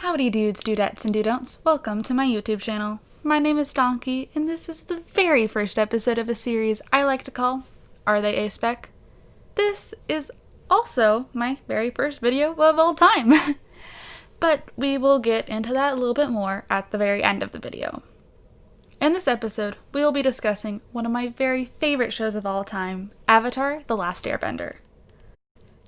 Howdy dudes, dudettes, and dudon'ts. Welcome to my YouTube channel. My name is Donkey, and this is the very first episode of a series I like to call Are They A-Spec? This is also my very first video of all time. But we will get into that a little bit more at the very end of the video. In this episode, we will be discussing one of my very favorite shows of all time, Avatar: The Last Airbender.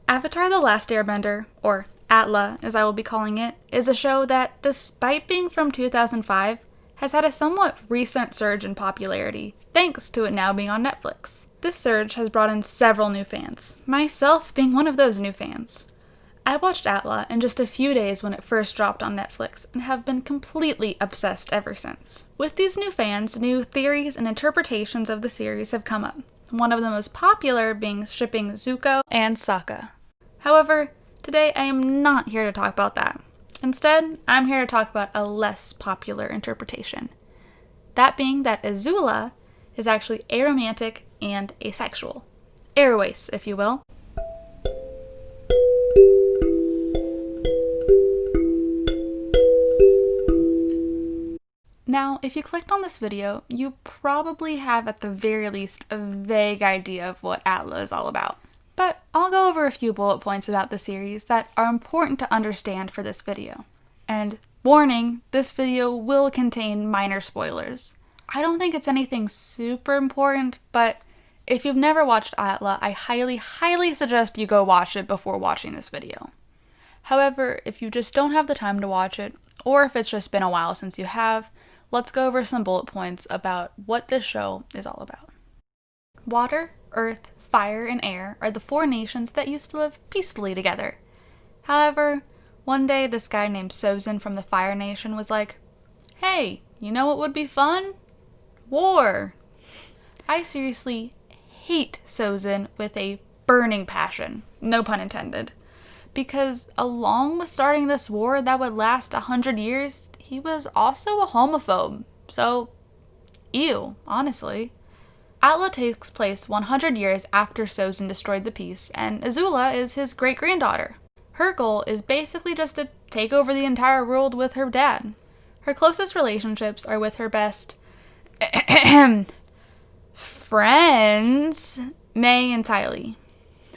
Avatar: The Last Airbender, or Atla, as I will be calling it, is a show that, despite being from 2005, has had a somewhat recent surge in popularity, thanks to it now being on Netflix. This surge has brought in several new fans, myself being one of those new fans. I watched Atla in just a few days when it first dropped on Netflix, and have been completely obsessed ever since. With these new fans, new theories and interpretations of the series have come up, one of the most popular being shipping Zuko and Sokka. However, today I am not here to talk about that. Instead, I'm here to talk about a less popular interpretation. That being that Azula is actually aromantic and asexual. Aroace, if you will. Now, if you clicked on this video, you probably have at the very least a vague idea of what Atla is all about. But I'll go over a few bullet points about the series that are important to understand for this video. And warning, this video will contain minor spoilers. I don't think it's anything super important, but if you've never watched Atla, I highly suggest you go watch it before watching this video. However, if you just don't have the time to watch it, or if it's just been a while since you have, let's go over some bullet points about what this show is all about. Water, earth, fire, and air are the four nations that used to live peacefully together. However, one day this guy named Sozin from the Fire Nation was like, "Hey, you know what would be fun? War!" I seriously hate Sozin with a burning passion, no pun intended, because along with starting this war that would last 100 years, he was also a homophobe, so ew, honestly. Atla takes place 100 years after Sozin destroyed the peace, and Azula is his great-granddaughter. Her goal is basically just to take over the entire world with her dad. Her closest relationships are with her best friends, Mai and Ty.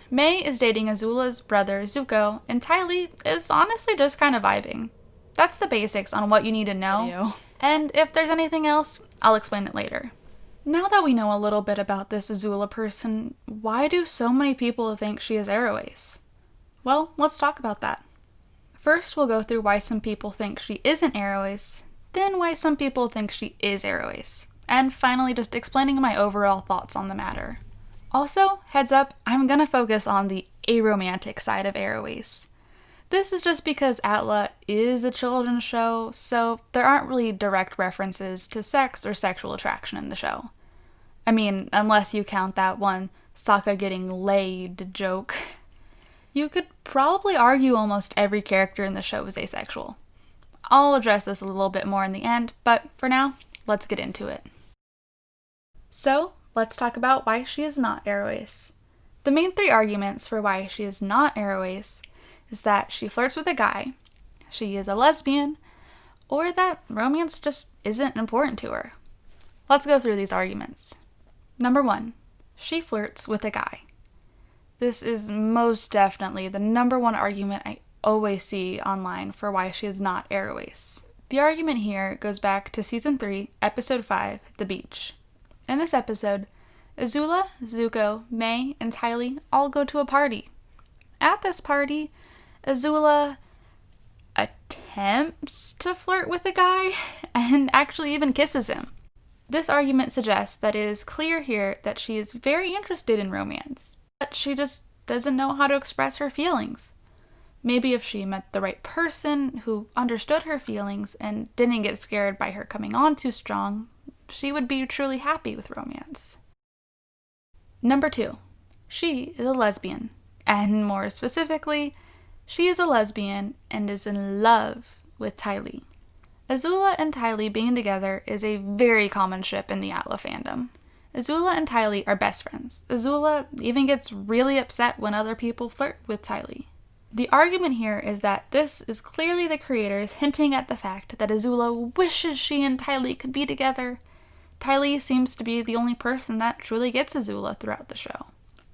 Mai is dating Azula's brother Zuko, and Ty is honestly just kind of vibing. That's the basics on what you need to know, and if there's anything else, I'll explain it later. Now that we know a little bit about this Azula person, why do so many people think she is Aroace? Well, let's talk about that. First, we'll go through why some people think she isn't Aroace, then why some people think she is Aroace, and finally just explaining my overall thoughts on the matter. Also, heads up, I'm gonna focus on the aromantic side of Aroace. This is just because Atla is a children's show, so there aren't really direct references to sex or sexual attraction in the show. I mean, unless you count that one Sokka getting laid joke. You could probably argue almost every character in the show is asexual. I'll address this a little bit more in the end, but for now, let's get into it. So, let's talk about why she is not Aroace. The main three arguments for why she is not Aroace is that she flirts with a guy, she is a lesbian, or that romance just isn't important to her. Let's go through these arguments. Number 1, she flirts with a guy. This is most definitely the number one argument I always see online for why she is not Aroace. The argument here goes back to Season 3, Episode 5, The Beach. In this episode, Azula, Zuko, Mai, and Ty all go to a party. At this party, Azula attempts to flirt with a guy and actually even kisses him. This argument suggests that it is clear here that she is very interested in romance, but she just doesn't know how to express her feelings. Maybe if she met the right person who understood her feelings and didn't get scared by her coming on too strong, she would be truly happy with romance. Number 2, she is a lesbian, and more specifically, she is a lesbian and is in love with Ty. Azula and Ty being together is a very common ship in the Atla fandom. Azula and Ty are best friends. Azula even gets really upset when other people flirt with Ty. The argument here is that this is clearly the creators hinting at the fact that Azula wishes she and Ty Lee could be together. Ty Lee seems to be the only person that truly gets Azula throughout the show.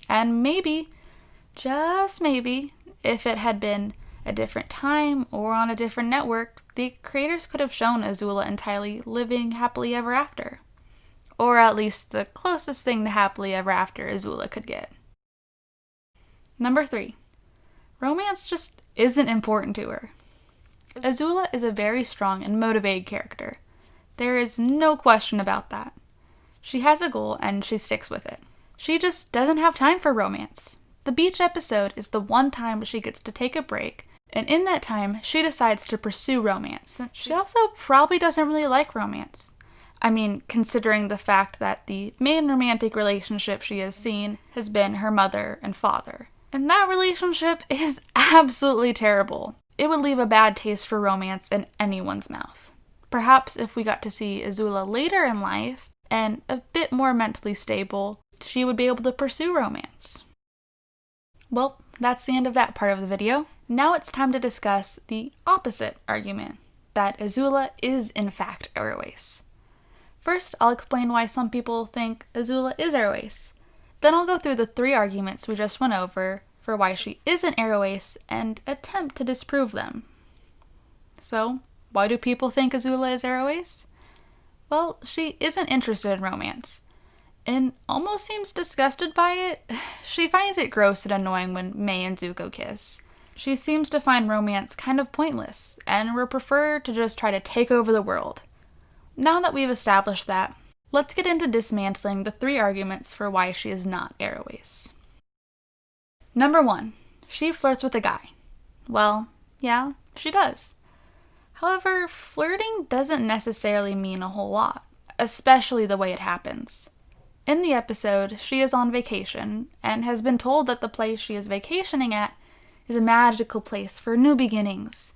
And maybe, just maybe, if it had been a different time or on a different network, the creators could have shown Azula and Ty Lee living happily ever after. Or at least the closest thing to happily ever after Azula could get. Number 3. Romance just isn't important to her. Azula is a very strong and motivated character. There is no question about that. She has a goal and she sticks with it. She just doesn't have time for romance. The beach episode is the one time she gets to take a break, and in that time, she decides to pursue romance. She also probably doesn't really like romance. I mean, considering the fact that the main romantic relationship she has seen has been her mother and father. And that relationship is absolutely terrible. It would leave a bad taste for romance in anyone's mouth. Perhaps if we got to see Azula later in life, and a bit more mentally stable, she would be able to pursue romance. Well, that's the end of that part of the video. Now it's time to discuss the opposite argument, that Azula is in fact Aroace. First, I'll explain why some people think Azula is Aroace. Then I'll go through the 3 arguments we just went over for why she isn't Aroace and attempt to disprove them. So, why do people think Azula is Aroace? Well, she isn't interested in romance, and almost seems disgusted by it. She finds it gross and annoying when May and Zuko kiss. She seems to find romance kind of pointless, and would prefer to just try to take over the world. Now that we've established that, let's get into dismantling the 3 arguments for why she is not Aroace. Number 1, she flirts with a guy. Well, yeah, she does. However, flirting doesn't necessarily mean a whole lot, especially the way it happens. In the episode, she is on vacation and has been told that the place she is vacationing at is a magical place for new beginnings.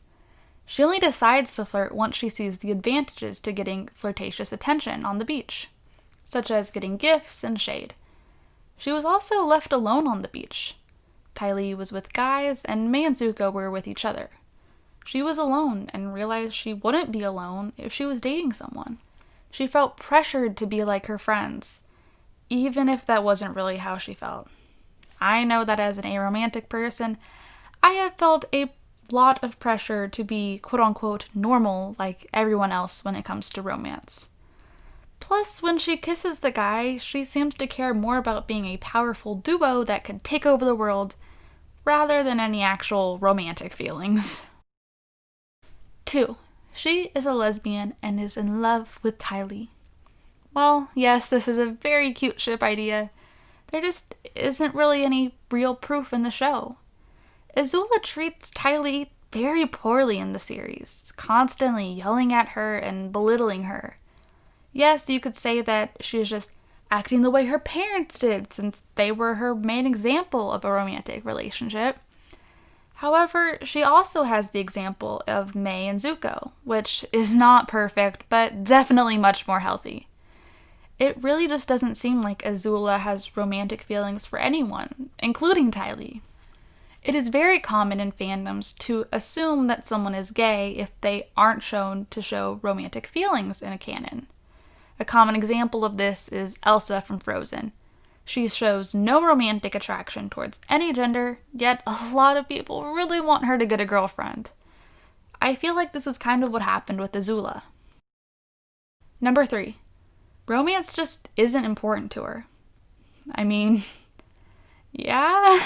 She only decides to flirt once she sees the advantages to getting flirtatious attention on the beach, such as getting gifts and shade. She was also left alone on the beach. Ty Lee was with guys, and May and Zuko were with each other. She was alone and realized she wouldn't be alone if she was dating someone. She felt pressured to be like her friends, even if that wasn't really how she felt. I know that as an aromantic person, I have felt a lot of pressure to be quote-unquote normal like everyone else when it comes to romance. Plus, when she kisses the guy, she seems to care more about being a powerful duo that could take over the world, rather than any actual romantic feelings. 2. She is a lesbian and is in love with Ty Lee. Well, yes, this is a very cute ship idea. There just isn't really any real proof in the show. Azula treats Ty Lee very poorly in the series, constantly yelling at her and belittling her. Yes, you could say that she's just acting the way her parents did, since they were her main example of a romantic relationship. However, she also has the example of May and Zuko, which is not perfect, but definitely much more healthy. It really just doesn't seem like Azula has romantic feelings for anyone, including Ty Lee. It is very common in fandoms to assume that someone is gay if they aren't shown to show romantic feelings in a canon. A common example of this is Elsa from Frozen. She shows no romantic attraction towards any gender, yet a lot of people really want her to get a girlfriend. I feel like this is kind of what happened with Azula. Number 3. Romance just isn't important to her. I mean, yeah,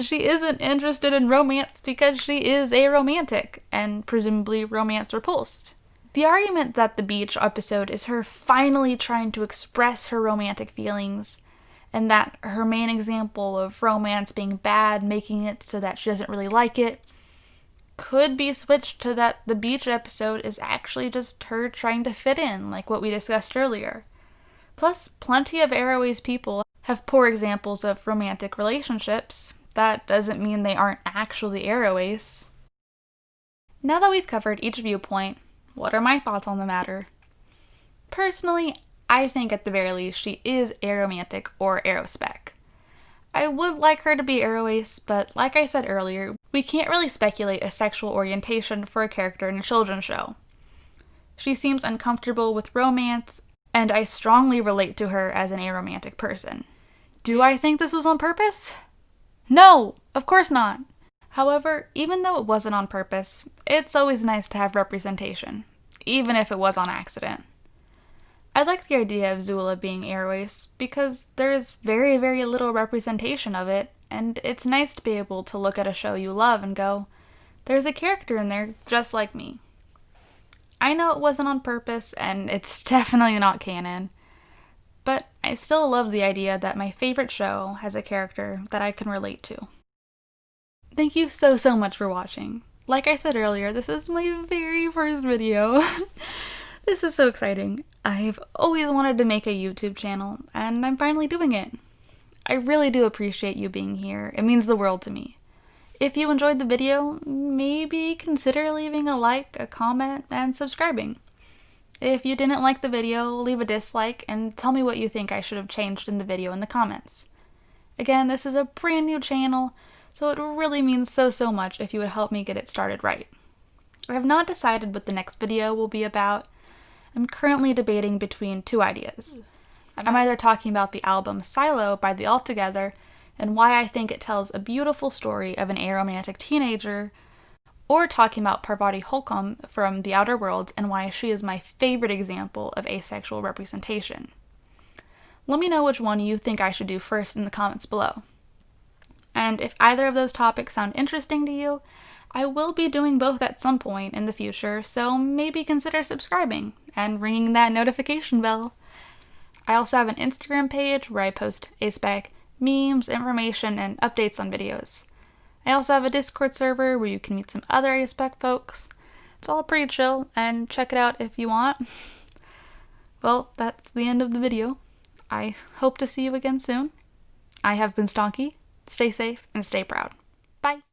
she isn't interested in romance because she is aromantic, and presumably romance repulsed. The argument that the beach episode is her finally trying to express her romantic feelings, and that her main example of romance being bad, making it so that she doesn't really like it, could be switched to that the beach episode is actually just her trying to fit in, like what we discussed earlier. Plus, plenty of Aroace people have poor examples of romantic relationships. That doesn't mean they aren't actually Aroace. Now that we've covered each viewpoint, what are my thoughts on the matter? Personally, I think at the very least she is aromantic or arospec. I would like her to be Aroace, but like I said earlier, we can't really speculate a sexual orientation for a character in a children's show. She seems uncomfortable with romance, and I strongly relate to her as an aromantic person. Do I think this was on purpose? No, of course not. However, even though it wasn't on purpose, it's always nice to have representation, even if it was on accident. I like the idea of Zula being Aroace because there is very, very little representation of it, and it's nice to be able to look at a show you love and go, there's a character in there just like me. I know it wasn't on purpose, and it's definitely not canon, but I still love the idea that my favorite show has a character that I can relate to. Thank you so much for watching. Like I said earlier, this is my very first video. This is so exciting. I've always wanted to make a YouTube channel, and I'm finally doing it. I really do appreciate you being here. It means the world to me. If you enjoyed the video, maybe consider leaving a like, a comment, and subscribing. If you didn't like the video, leave a dislike and tell me what you think I should have changed in the video in the comments. Again, this is a brand new channel, so it really means so much if you would help me get it started right. I have not decided what the next video will be about. I'm currently debating between two ideas. I'm either talking about the album Silo by The Altogether and why I think it tells a beautiful story of an aromantic teenager, or talking about Parvati Holcomb from The Outer Worlds and why she is my favorite example of asexual representation. Let me know which one you think I should do first in the comments below. And if either of those topics sound interesting to you, I will be doing both at some point in the future, so maybe consider subscribing and ringing that notification bell. I also have an Instagram page where I post aspec, memes, information, and updates on videos. I also have a Discord server where you can meet some other aspec folks. It's all pretty chill, and check it out if you want. Well, that's the end of the video. I hope to see you again soon. I have been Stonky. Stay safe and stay proud. Bye!